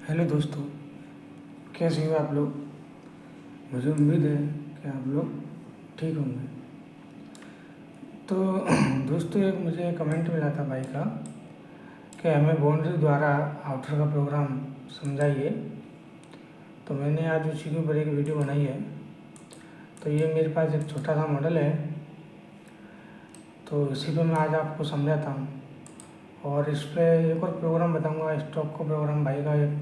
Hello दोस्तों, कैसे हो आप लोग। मुझे उम्मीद है कि आप लोग ठीक होंगे। तो दोस्तों, एक मुझे कमेंट मिला था भाई का कि हमें बाउंड्री द्वारा आउटर का प्रोग्राम समझाइए। तो मैंने आज उसी के ऊपर एक वीडियो बनाई है। तो ये मेरे पास एक छोटा सा मॉडल है, तो इसी पे मैं आज आपको समझाता हूँ। और इस पर एक और प्रोग्राम बताऊँगा, स्टॉक का प्रोग्राम भाई का एक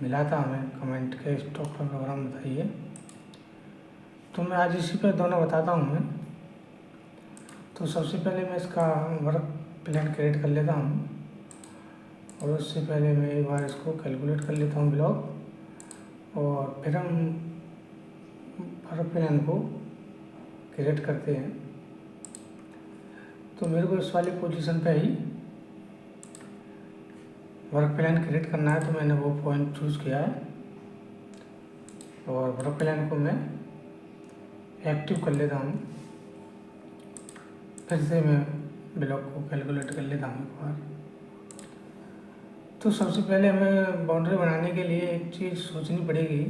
मिला था हमें कमेंट के, स्टॉक का प्रोग्राम बताइए। तो मैं आज इसी पे दोनों बताता हूँ मैं। तो सबसे पहले मैं इसका वर्क प्लान क्रिएट कर लेता हूँ, और उससे पहले मैं एक बार इसको कैलकुलेट कर लेता हूँ ब्लॉक, और फिर हम वर्क प्लान को क्रिएट करते हैं। तो मेरे को इस वाली पोजीशन पे ही वर्क प्लान क्रिएट करना है, तो मैंने वो पॉइंट चूज़ किया है, और वर्क प्लान को मैं एक्टिव कर लेता हूँ। फिर से मैं ब्लॉक को कैलकुलेट कर लेता हूँ एक बार। तो सबसे पहले हमें बाउंड्री बनाने के लिए एक चीज़ सोचनी पड़ेगी।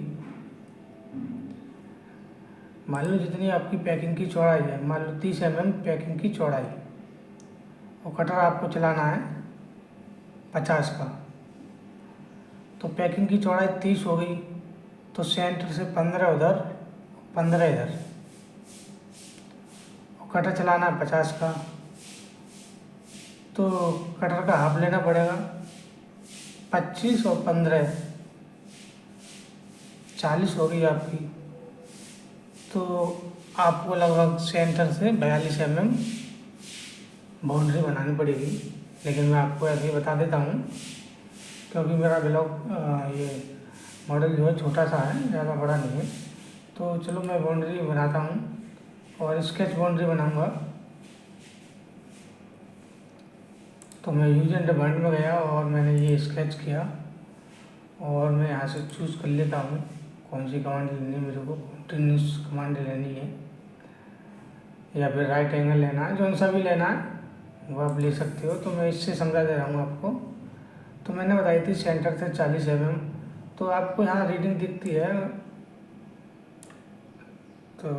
मान लो जितनी आपकी पैकिंग की चौड़ाई है, मान लो 30 mm पैकिंग की चौड़ाई, और कटर आपको चलाना है 50 का। तो पैकिंग की चौड़ाई 30 हो गई, तो सेंटर से 15 उधर, 15 इधर, और कटर चलाना है 50 का। तो कटर का हाफ लेना पड़ेगा, 25 और 15 40 हो गई आपकी। तो आपको लगभग सेंटर से 42 mm बाउंड्री बनानी पड़ेगी। लेकिन मैं आपको ऐसे ही बता देता हूँ, क्योंकि मेरा ब्लॉक ये मॉडल जो है छोटा सा है, ज़्यादा बड़ा नहीं है। तो चलो मैं बाउंड्री बनाता हूँ, और स्केच बाउंड्री बनाऊँगा। तो मैं यूज एंड डिमांड में गया, और मैंने ये स्केच किया, और मैं यहाँ से चूज़ कर लेता हूँ कौन सी कमांड लेनी है। मेरे को कंटिन्यूस कमांड लेनी है, या फिर राइट एंगल लेना है, जौन सा भी लेना है वो आप ले सकते हो। तो मैं इससे समझा दे रहा हूँ आपको। तो मैंने बताई थी सेंटर से 40 mm। तो आपको यहाँ रीडिंग दिखती है, तो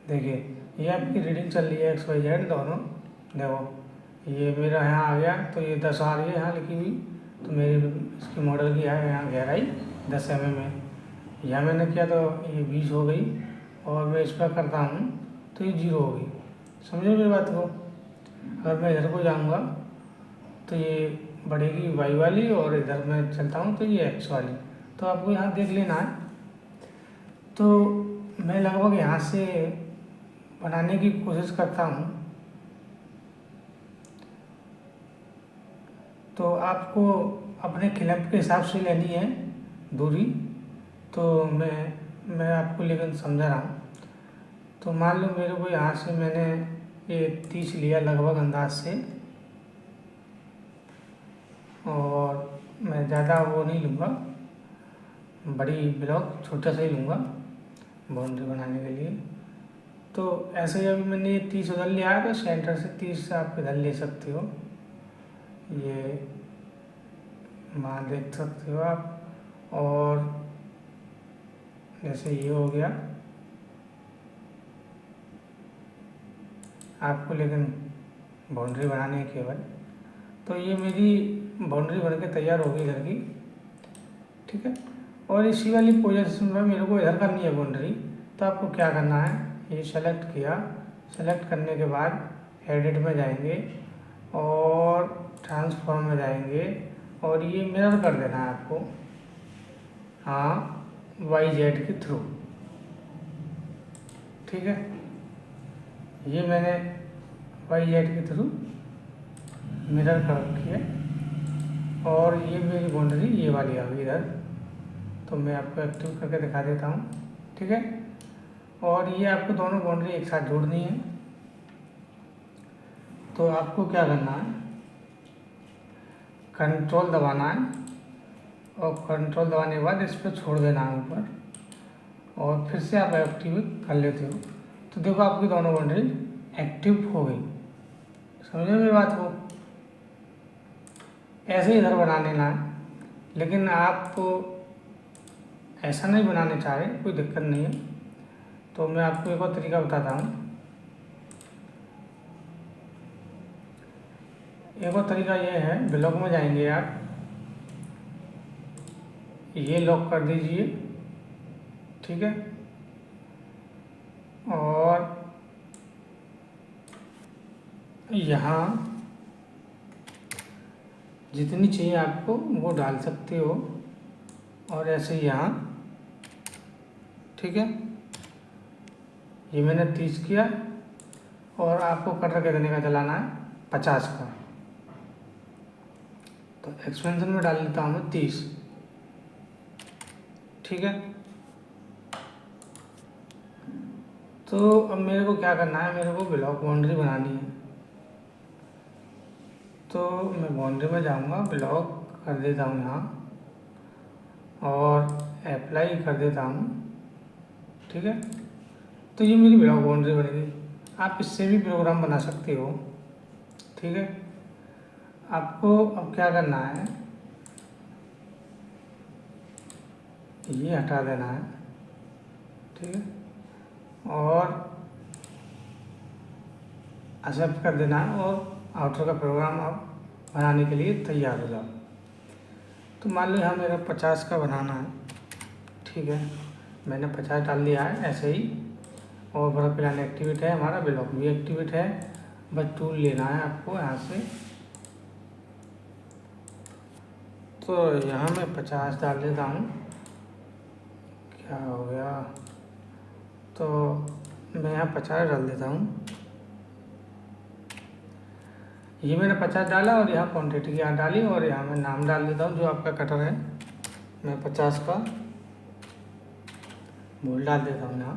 देखिए ये आपकी रीडिंग चल रही है XYZ दोनों। देखो ये मेरा यहाँ आ गया, तो ये 10 आ रही है यहाँ लिखी हुई। तो मेरी इसकी मॉडल की है यहाँ गहराई 10 mm है। यहाँ मैंने किया तो ये 20 हो गई, और मैं इस पर करता हूँ तो ये 0 हो गई। समझे मेरी बात को। अगर मैं इधर को जाऊँगा तो ये बढ़ेगी Y वाली, और इधर मैं चलता हूँ तो ये X वाली। तो आपको यहाँ देख लेना है। तो मैं लगभग यहाँ से बनाने की कोशिश करता हूँ। तो आपको अपने क्लैंप के हिसाब से लेनी है दूरी। तो मैं आपको लेकिन समझा रहा हूँ। तो मान लो मेरे को यहाँ से मैंने ये 30 लिया लगभग अंदाज से, और मैं ज़्यादा वो नहीं लूँगा, बड़ी ब्लॉक छोटा सा ही लूँगा बाउंड्री बनाने के लिए। तो ऐसे ही अभी मैंने ये 30 उधर लिया है, तो सेंटर से 30 आप इधर ले सकते हो। ये वहाँ देख सकते हो आप। और जैसे ये हो गया आपको, लेकिन बाउंड्री बनानी है केवल। तो ये मेरी बाउंड्री बन के तैयार हो गई इधर की, ठीक है। और इसी वाली पोजीशन में मेरे को इधर करनी है बाउंड्री। तो आपको क्या करना है, ये सेलेक्ट किया, सेलेक्ट करने के बाद एडिट में जाएंगे, और ट्रांसफॉर्म में जाएंगे, और ये मिरर कर देना है आपको, हाँ, YZ के थ्रू, ठीक है। ये मैंने YZ के थ्रू मिरर कर रखी है, और ये मेरी बाउंड्री ये वाली आ गई इधर। तो मैं आपको एक्टिव करके दिखा देता हूँ, ठीक है। और ये आपको दोनों बाउंड्री एक साथ जोड़नी है। तो आपको क्या करना है, कंट्रोल दबाना है, और कंट्रोल दबाने के बाद इस पर छोड़ देना है ऊपर, और फिर से आप एक्टिव कर लेते हो। तो देखो आपकी दोनों बाउंड्री एक्टिव हो गई। समझे मेरी बात को। ऐसे ही घर बना लेना है। लेकिन आप ऐसा नहीं बनाने चाह रहे, कोई दिक्कत नहीं है, तो मैं आपको एक और तरीका बताता हूँ। एक और तरीका ये है, ब्लॉक में जाएंगे आप, ये लॉक कर दीजिए, ठीक है। और यहाँ जितनी चाहिए आपको वो डाल सकते हो, और ऐसे यहाँ, ठीक है। ये मैंने 30 किया, और आपको कटर कितने का चलाना है, 50 का। तो एक्सपेंशन में डाल लेता हूँ मैं 30, ठीक है। तो अब मेरे को क्या करना है, मेरे को ब्लॉक बाउंड्री बनानी है। तो मैं बाउंड्री में जाऊँगा, ब्लॉक कर देता हूँ यहाँ, और अप्लाई कर देता हूँ, ठीक है। तो ये मेरी ब्लॉक बाउंड्री बन गई। आप इससे भी प्रोग्राम बना सकते हो, ठीक है। आपको अब क्या करना है, ये हटा देना है, ठीक है, और एक्सेप्ट कर देना है, और आउटर का प्रोग्राम आप बनाने के लिए तैयार हो जाओ। तो मान लो यहाँ मेरा 50 का बनाना है, ठीक है। मैंने 50 डाल दिया है ऐसे ही, और बड़ा प्लान एक्टिवेट है हमारा, ब्लॉक भी एक्टिवेट है। बस टूल लेना है आपको यहाँ से। तो यहाँ मैं 50 डाल देता हूँ, क्या हो गया, तो मैं यहाँ 50 डाल देता हूँ। ये मैंने 50 डाला, और यहाँ क्वान्टिटी यहाँ डाली, और यहाँ मैं नाम डाल देता हूँ जो आपका कटर है। मैं 50 का बोल डाल देता हूँ यहाँ,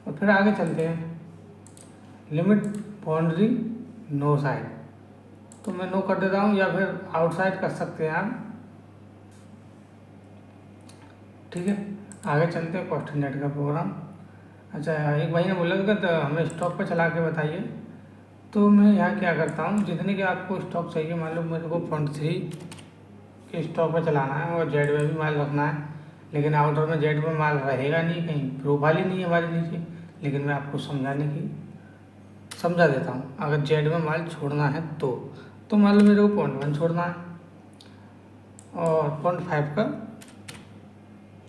और फिर आगे चलते हैं। लिमिट बाउंड्री नो साइड, तो मैं नो कर देता हूँ, या फिर आउटसाइड कर सकते हैं आप, ठीक है। आगे चलते हैं कॉस्ट नेट का प्रोग्राम। अच्छा, एक भाई ने बोला था तो हमें स्टॉक पे चला के बताइए। तो मैं यहाँ क्या करता हूँ, जितने के आपको स्टॉक चाहिए, मान लो मेरे को फ्रंट 3 के स्टॉक पे चलाना है, और जेड में भी माल रखना है, लेकिन आउटर में जेड में माल रहेगा नहीं, कहीं प्रोफाइल ही नहीं है हमारे नीचे। लेकिन मैं आपको समझा देता हूँ। अगर जेड में माल छोड़ना है तो मान लो मेरे को 0.1 छोड़ना है, और 0.5 का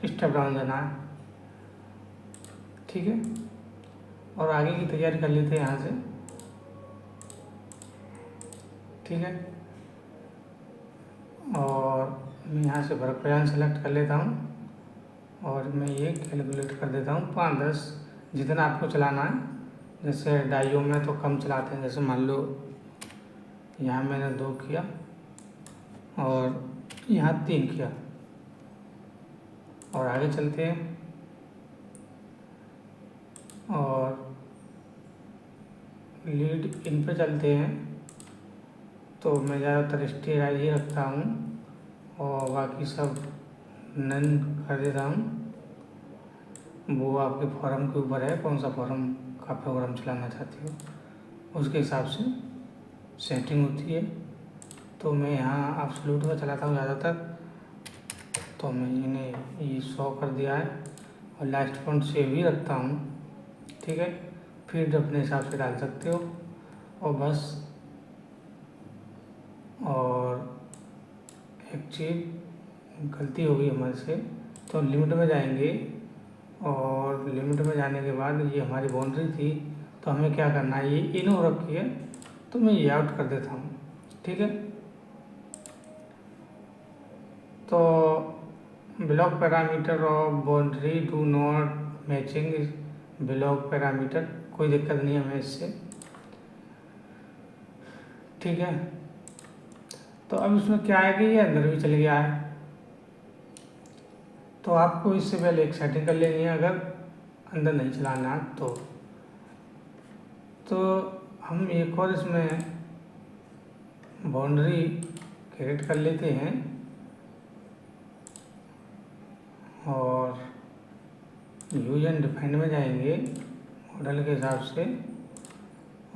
स्टेप डाउन देना है, ठीक है। और आगे की तैयारी कर लेते हैं यहाँ से, ठीक है। और मैं यहाँ से वर्क प्लान सेलेक्ट कर लेता हूँ, और मैं ये कैलकुलेट कर देता हूँ 5-10 जितना आपको चलाना है। जैसे डाइयो में तो कम चलाते हैं, जैसे मान लो यहाँ मैंने 2 किया, और यहाँ 3 किया। और आगे चलते हैं, और लीड इन पे चलते हैं। तो मैं ज़्यादातर स्टेराइज ही रखता हूँ, और बाकी सब नन कर देता हूँ। वो आपके फॉर्म के ऊपर है, कौन सा फॉर्म का प्रोग्राम चलाना चाहते हो उसके हिसाब से सेटिंग होती है। तो मैं यहाँ एब्सोल्यूट का चलाता हूँ ज़्यादातर, तो मैंने ये 100 कर दिया है, और लास्ट पॉइंट सेव ही रखता हूँ, ठीक है। फीड अपने हिसाब से डाल सकते हो, और बस। और एक चीज़ गलती हो गई हमारे से, तो लिमिट में जाएंगे, और लिमिट में जाने के बाद ये हमारी बाउंड्री थी, तो हमें क्या करना है, ये इन हो रखी है, तो मैं ये आउट कर देता हूँ, ठीक है। तो block parameter of boundary do not matching block parameter, कोई दिक्कत नहीं है हमें इससे, ठीक है। तो अब इसमें क्या है कि ये अंदर भी चल गया है, तो आपको इससे पहले एक सेटिंग कर लेनी है, अगर अंदर नहीं चलाना तो हम एक और इसमें बाउंड्री क्रिएट कर लेते हैं, और यूज एंड डिफाइन में जाएंगे मॉडल के हिसाब से,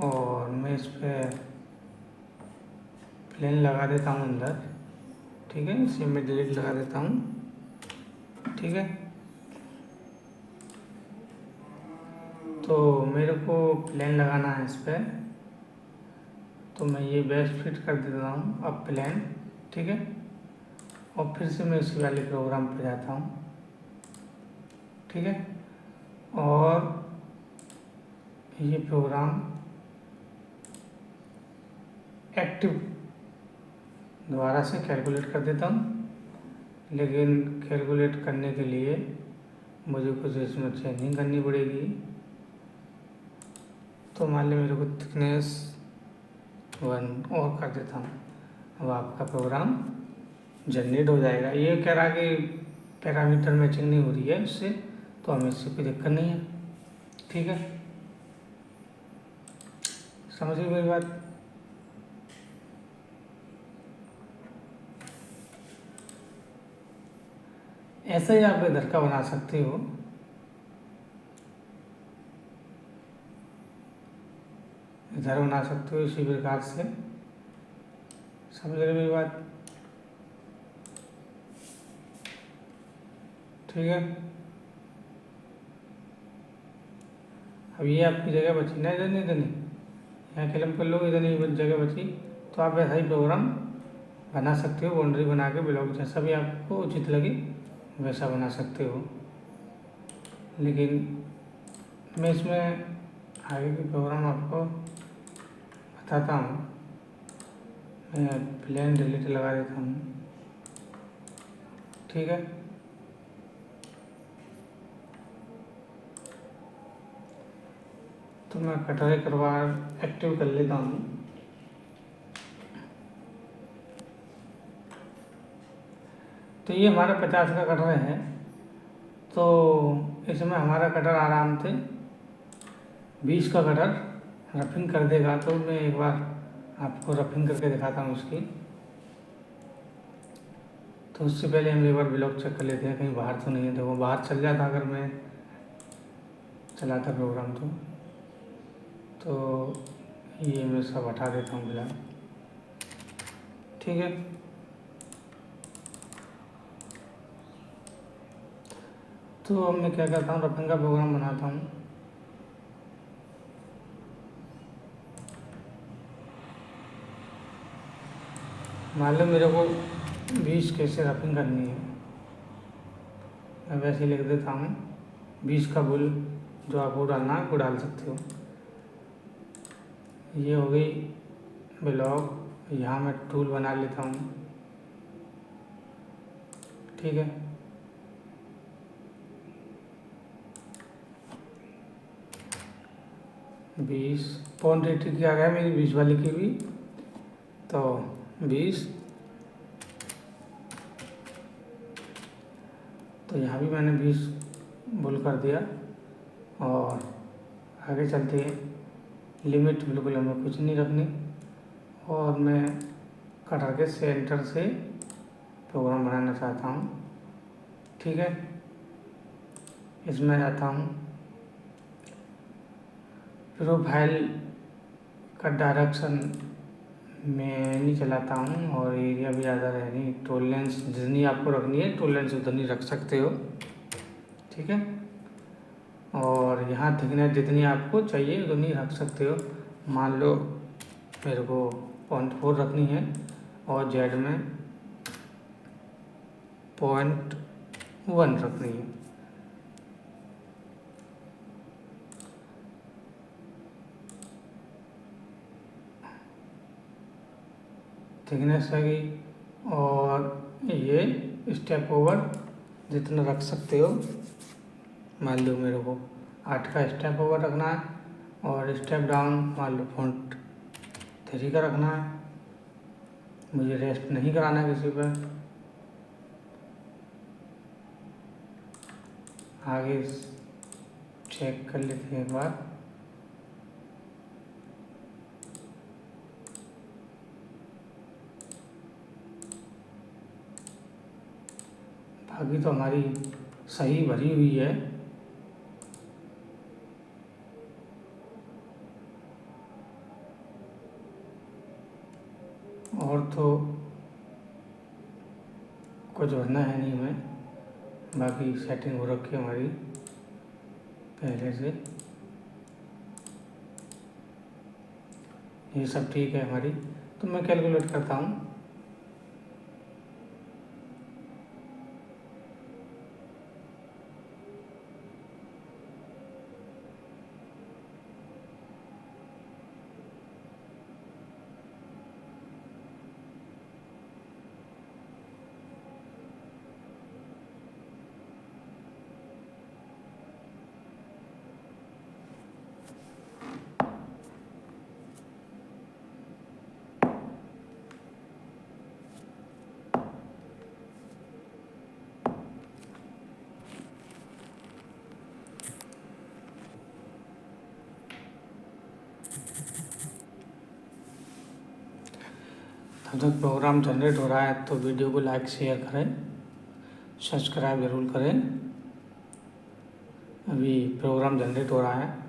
और मैं इस पर प्लेन लगा देता हूँ अंदर, ठीक है। इसे मैं डिलीट लगा देता हूँ, ठीक है। तो मेरे को प्लेन लगाना है इस पर, तो मैं ये बेस्ट फिट कर देता हूँ अब प्लेन, ठीक है। और फिर से मैं इसी वाले प्रोग्राम पर जाता हूँ, ठीक है। और ये प्रोग्राम एक्टिव दोबारा से कैलकुलेट कर देता हूँ, लेकिन कैलकुलेट करने के लिए मुझे कुछ इसमें चेंजिंग करनी पड़ेगी। तो मान लीजिए मेरे को थिकनेस 1 और कर देता हूँ। अब आपका प्रोग्राम जनरेट हो जाएगा। ये कह रहा कि पैरामीटर मैचिंग नहीं हो रही है इससे, तो हमें इससे कोई दिक्कत नहीं है, ठीक है। समझ गए मेरी बात? ऐसा ही आप इधर का बना सकते हो। इधर बना सकते हो इसी प्रकार से। समझ रहे मेरी बात? ठीक है। अब ये आपकी जगह बची ना, इधर नहीं, इधर नहीं, यहाँ क्लिक कर लो, इधर नहीं जगह बची, तो आप ऐसा ही प्रोग्राम बना सकते हो। बाउंड्री बना के ब्लॉक जैसा भी आपको उचित लगे वैसा बना सकते हो। लेकिन मैं इसमें आगे की प्रोग्राम आपको बताता हूँ। मैं प्लेन डिलीट लगा देता हूँ, ठीक है। तो मैं कटर एक बार एक्टिव कर लेता हूँ। तो ये हमारा 50 का कटर है, तो इसमें हमारा कटर आराम से 20 का कटर रफिंग कर देगा। तो मैं एक बार आपको रफिंग करके दिखाता हूँ इसकी। तो उससे पहले हम एक बार ब्लॉक चेक कर लेते हैं कहीं बाहर तो नहीं है। देखो बाहर चल जाता अगर मैं चलाता प्रोग्राम तो ये मैं सब हटा देता हूँ फिलहाल, ठीक है। तो अब मैं क्या करता हूँ, रफिंग का प्रोग्राम बनाता हूँ। मान लो मेरे को 20 कैसे रफिंग करनी है, मैं वैसे लिख देता हूँ 20 का बुल, जो आपको डालना है वो डाल सकते हो। ये हो गई ब्लॉक। यहाँ मैं टूल बना लेता हूँ, ठीक है। बीस पॉइंट रेटिंग क्या गया मेरी 20 वाली की भी, तो 20। तो यहाँ भी मैंने 20 बुल कर दिया। और आगे चलते हैं। लिमिट बिल्कुल हमें कुछ नहीं रखनी। और मैं कटर के सेंटर से प्रोग्राम बनाना चाहता हूँ, ठीक है। इसमें जाता हूँ, प्रोफाइल का डायरेक्शन मैं नहीं चलाता हूँ, और एरिया भी ज़्यादा है नहीं। टॉलरेंस जितनी आपको रखनी है टॉलरेंस उतनी रख सकते हो, ठीक है। और यहाँ थिकनेस जितनी आपको चाहिए उतनी रख सकते हो। मान लो मेरे को 0.4 रखनी है और जेड में 0.1 रखनी है। थिकनेस है गई। और ये स्टेप ओवर जितना रख सकते हो। मान लो मेरे को 8 का स्टेप ओवर रखना है, और स्टेप डाउन मान लो फॉन्ट 3 का रखना है। मुझे रेस्ट नहीं कराना है किसी पर। आगे चेक कर लेते हैं एक बार। बाकी तो हमारी सही भरी हुई है। और तो कुछ भरना है नहीं हमें, बाकी सेटिंग हो रखी है हमारी पहले से, ये सब ठीक है हमारी। तो मैं कैलकुलेट करता हूँ। तब तक प्रोग्राम जनरेट हो रहा है, तो वीडियो को लाइक शेयर करें, सब्सक्राइब ज़रूर करें। अभी प्रोग्राम जनरेट हो रहा है।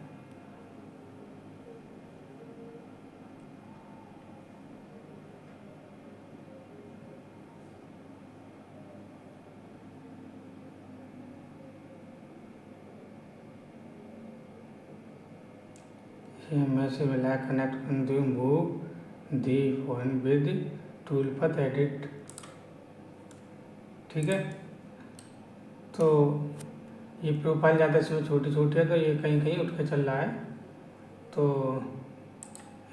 मैं से मिला कनेक्ट कर दूँ, move the phone with tool पर एडिट। ठीक है, तो ये प्रोफाइल ज़्यादा इसमें छोटी छोटी है, तो ये कहीं कहीं उठ के चल रहा है, तो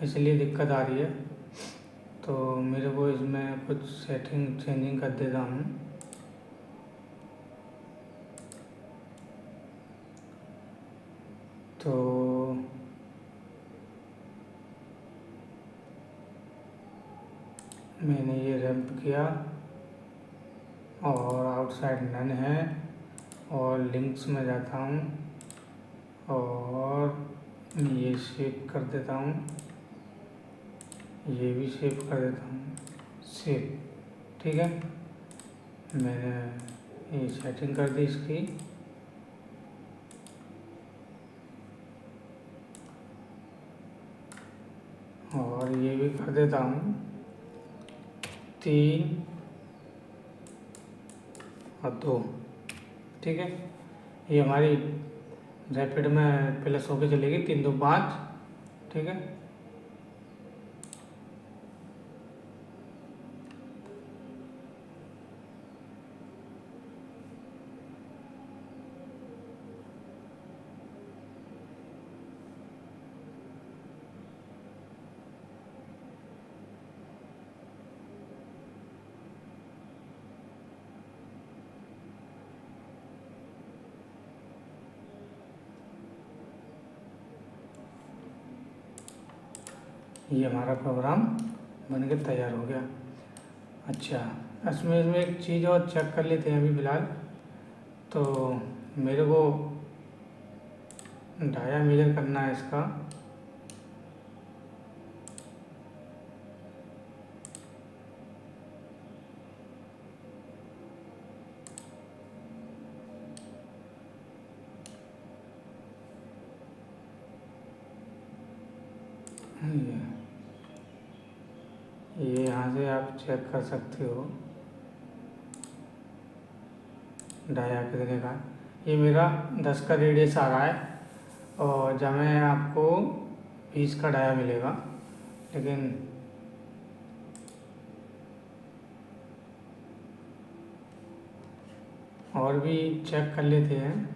इसलिए दिक्कत आ रही है। तो मेरे को इसमें कुछ सेटिंग चेंजिंग कर देता हूँ। तो मैंने ये रैंप किया और आउटसाइड नन है, और लिंक्स में जाता हूँ और ये सेव कर देता हूँ, ये भी सेव कर देता हूँ, सेव। ठीक है, मैंने ये सेटिंग कर दी इसकी। और ये भी कर देता हूँ 3 और 2। ठीक है, ये हमारी रैपिड में प्लस होके चलेगी 3 2 5। ठीक है, ये हमारा प्रोग्राम बनके तैयार हो गया। अच्छा, इसमें एक चीज़ और चेक कर लेते हैं अभी फ़िलहाल। तो मेरे को डाया मेजर करना है इसका। ये यहाँ से आप चेक कर सकते हो डाया कितने का। ये मेरा 10 का रेडियस आ रहा है, और जब में आपको 20 का डाया मिलेगा। लेकिन और भी चेक कर लेते हैं।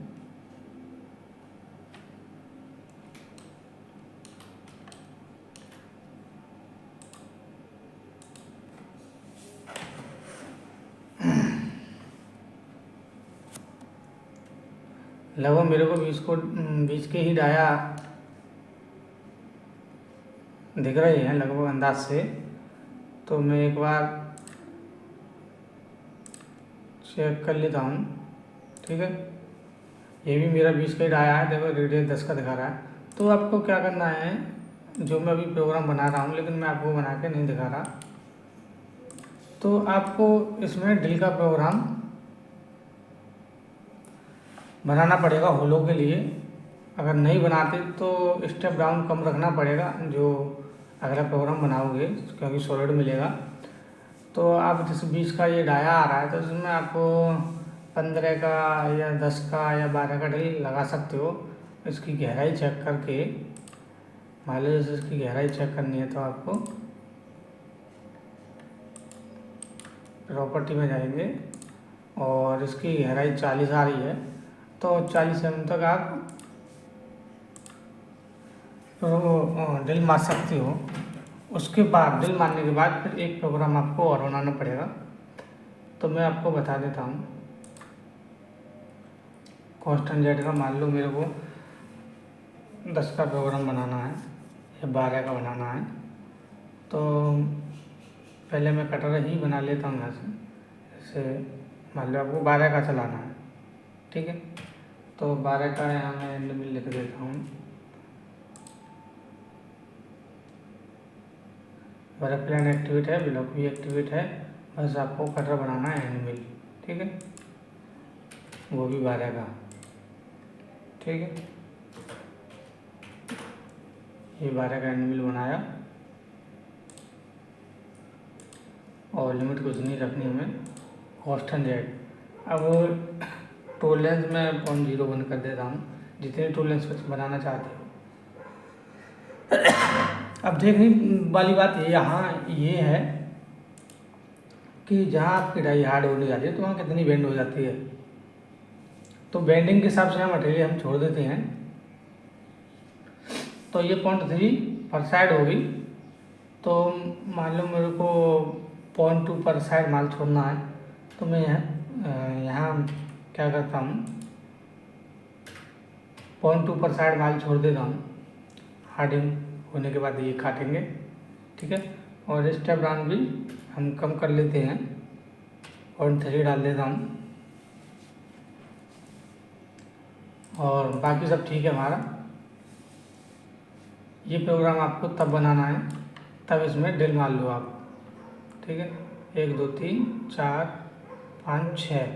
लगभग मेरे को 20 के ही डाया दिख रहे हैं लगभग अंदाज से। तो मैं एक बार चेक कर लेता हूँ। ठीक है, ये भी मेरा 20 का ही डाया है, देखो रेडियस 10 का दिखा रहा है। तो आपको क्या करना है, जो मैं अभी प्रोग्राम बना रहा हूँ, लेकिन मैं आपको बना के नहीं दिखा रहा, तो आपको इसमें ड्रिल का प्रोग्राम बनाना पड़ेगा होलो के लिए। अगर नहीं बनाते तो स्टेप डाउन कम रखना पड़ेगा जो अगला प्रोग्राम बनाओगे, क्योंकि सॉलिड मिलेगा। तो आप जैसे 20 का ये डाया आ रहा है तो इसमें आपको 15 का या 10 का या 12 का ड्रिल लगा सकते हो। इसकी गहराई चेक करके, मान लो जैसे इसकी गहराई चेक करनी है तो आपको प्रॉपर्टी में जाएंगे और इसकी गहराई 40 आ रही है तो 40 तक आप ड्रिल मार सकते हो। उसके बाद ड्रिल मारने के बाद फिर एक प्रोग्राम आपको और बनाना पड़ेगा, तो मैं आपको बता देता हूँ। कॉन्स्टेंट जेड का मान लो मेरे को 10 का प्रोग्राम बनाना है या 12 का बनाना है, तो पहले मैं कटर ही बना लेता हूँ यहाँ से। जैसे मान लो आपको 12 का चलाना है, ठीक है, तो 12 का यहाँ मैं एंड में लिख देता हूँ। 12 प्लान एक्टिवेट है, ब्लॉक भी एक्टिवेट है, बस आपको कटर बनाना है एंड मिल, ठीक है, वो भी 12 का, ठीक है। ये 12 का एंड मिल बनाया और लिमिट कुछ नहीं रखनी हमें, कॉन्स्टेंट जेड। अब टोलेंस में 0.01 कर देता हूँ, जितने टोलेंस बनाना चाहते हो। अब देखने वाली बात यहाँ ये है कि जहाँ आपकी डाई हार्ड होने जाती है तो वहाँ कितनी बेंड हो जाती है। तो बेंडिंग के हिसाब से हम मटेरियल हम छोड़ देते हैं। तो ये 0.3 पर साइड होगी, तो मान लो मेरे को 0.2 पर साइड माल छोड़ना है, तो मैं यहाँ क्या करता हूँ, 0.2 पर साइड माल छोड़ देता हूँ। हार्डिंग होने के बाद ये काटेंगे, ठीक है। और स्टेप डाउन भी हम कम कर लेते हैं, 0.3 डाल देता हूँ और बाकी सब ठीक है हमारा। ये प्रोग्राम आपको तब बनाना है तब इसमें ड्रिल मार लो आप, ठीक है। 1 2 3 4 5 6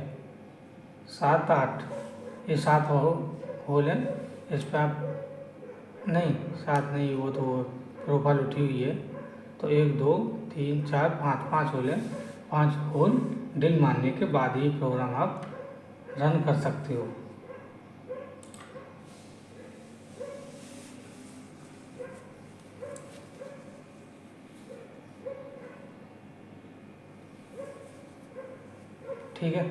7 8, ये 7 होल है। इस पर आप नहीं 7 नहीं, वो तो प्रोफाइल उठी हुई है, तो 1 2 3 4 5 होल है। 5 होल ड्रिल मारने के बाद ही प्रोग्राम आप रन कर सकते हो। ठीक है,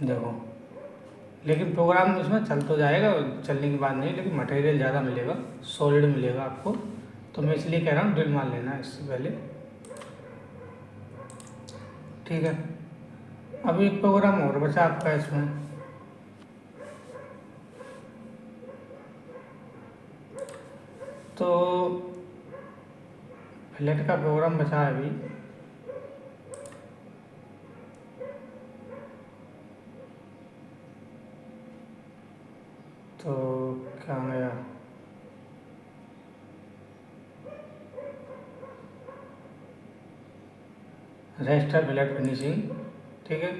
देखो, लेकिन प्रोग्राम इसमें चल तो जाएगा, चलने के बाद नहीं, लेकिन मटेरियल ज़्यादा मिलेगा, सॉलिड मिलेगा आपको। तो मैं इसलिए कह रहा हूँ ड्रिल मार लेना इससे पहले, ठीक है। अब एक प्रोग्राम और बचा आपका इसमें, तो फिलेट का प्रोग्राम बचा है अभी। तो क्या गया, रेस्टर फिलेट फिनिशिंग, ठीक है,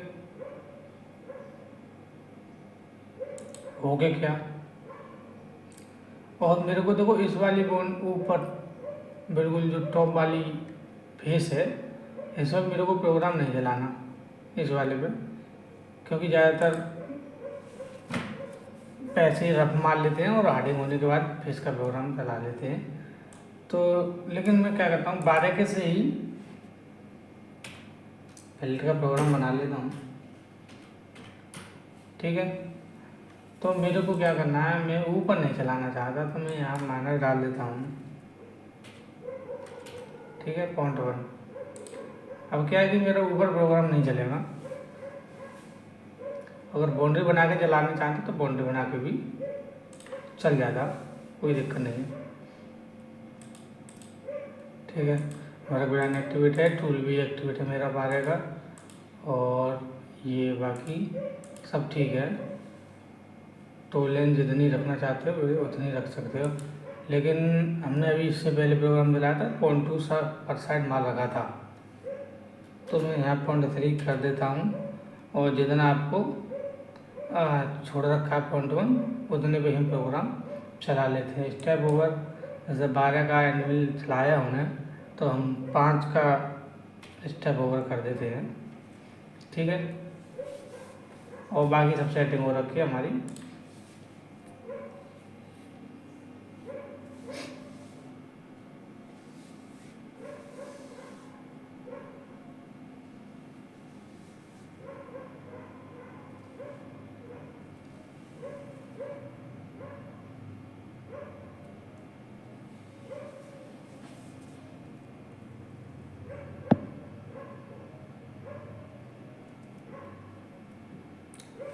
हो गया क्या। और मेरे को देखो इस वाली बोन ऊपर बिल्कुल जो टॉप वाली फेस है, इसमें मेरे को प्रोग्राम नहीं चलाना इस वाले पे, क्योंकि ज़्यादातर पैसे ही रफ मार लेते हैं और हार्डिंग होने के बाद फेस का प्रोग्राम चला लेते हैं। तो लेकिन मैं क्या करता हूँ, 12 के से ही फिल्टर का प्रोग्राम बना लेता हूँ, ठीक है। तो मेरे को क्या करना है, मैं ऊपर नहीं चलाना चाहता, तो मैं यहाँ माइनस डाल देता हूँ, ठीक है, 0.1। अब क्या है कि मेरा ऊपर प्रोग्राम नहीं चलेगा। अगर बाउंड्री बना के चलाना चाहते तो बाउंड्री बना के भी चल जाता, कोई दिक्कत नहीं है, ठीक है। मेरा ब्रांड एक्टिवेट है, टूल भी एक्टिवेट है मेरा 12 का, और ये बाकी सब ठीक है। टोलेंस जितनी रखना चाहते हो उतनी रख सकते हो, लेकिन हमने अभी इससे पहले प्रोग्राम दिलाया था 0.2 पर साइड माल रखा था, तो मैं यहाँ 0.3 कर देता हूँ। और जितना आपको छोड़ रखा है 0.1 उतने पे हम प्रोग्राम चला लेते हैं। स्टेप ओवर, जैसे 12 का एंड मिल चलाया हमने, तो हम 5 का स्टेप ओवर कर देते हैं। ठीक है, और बाकी सब सेटिंग हो रखी है हमारी।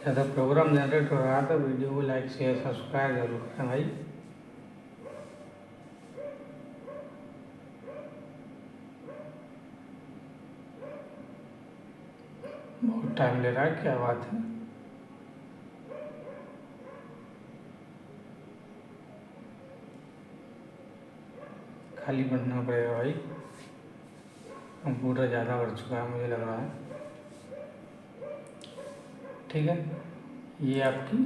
ज़्यादा प्रोग्राम जनरेट हो रहा है तो वीडियो को लाइक शेयर सब्सक्राइब जरूर करें भाई। बहुत टाइम ले रहा है, क्या बात है। खाली बनना पड़ेगा भाई, कंप्यूटर ज़्यादा बढ़ चुका है मुझे लग रहा है। ठीक है, ये आपकी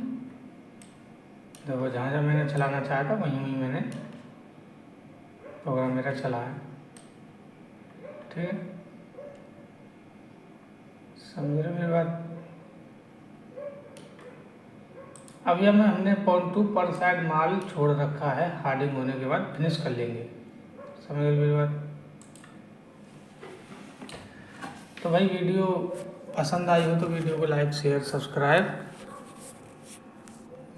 देखो, जहाँ जहाँ मैंने चलाना चाहा था वहीं वहीं मैंने प्रोग्राम मेरा चला है। ठीक है, समझ रहे मेरी बात। अब यह में हमने 0.2% माल छोड़ रखा है, हार्डिंग होने के बाद फिनिश कर लेंगे। समझ रहे मेरी बात। तो भाई वीडियो पसंद आई हो तो वीडियो को लाइक शेयर सब्सक्राइब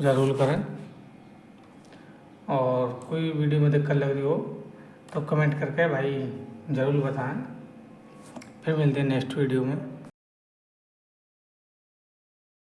ज़रूर करें, और कोई वीडियो में दिक्कत लग रही हो तो कमेंट करके भाई ज़रूर बताएं। फिर मिलते हैं नेक्स्ट वीडियो में।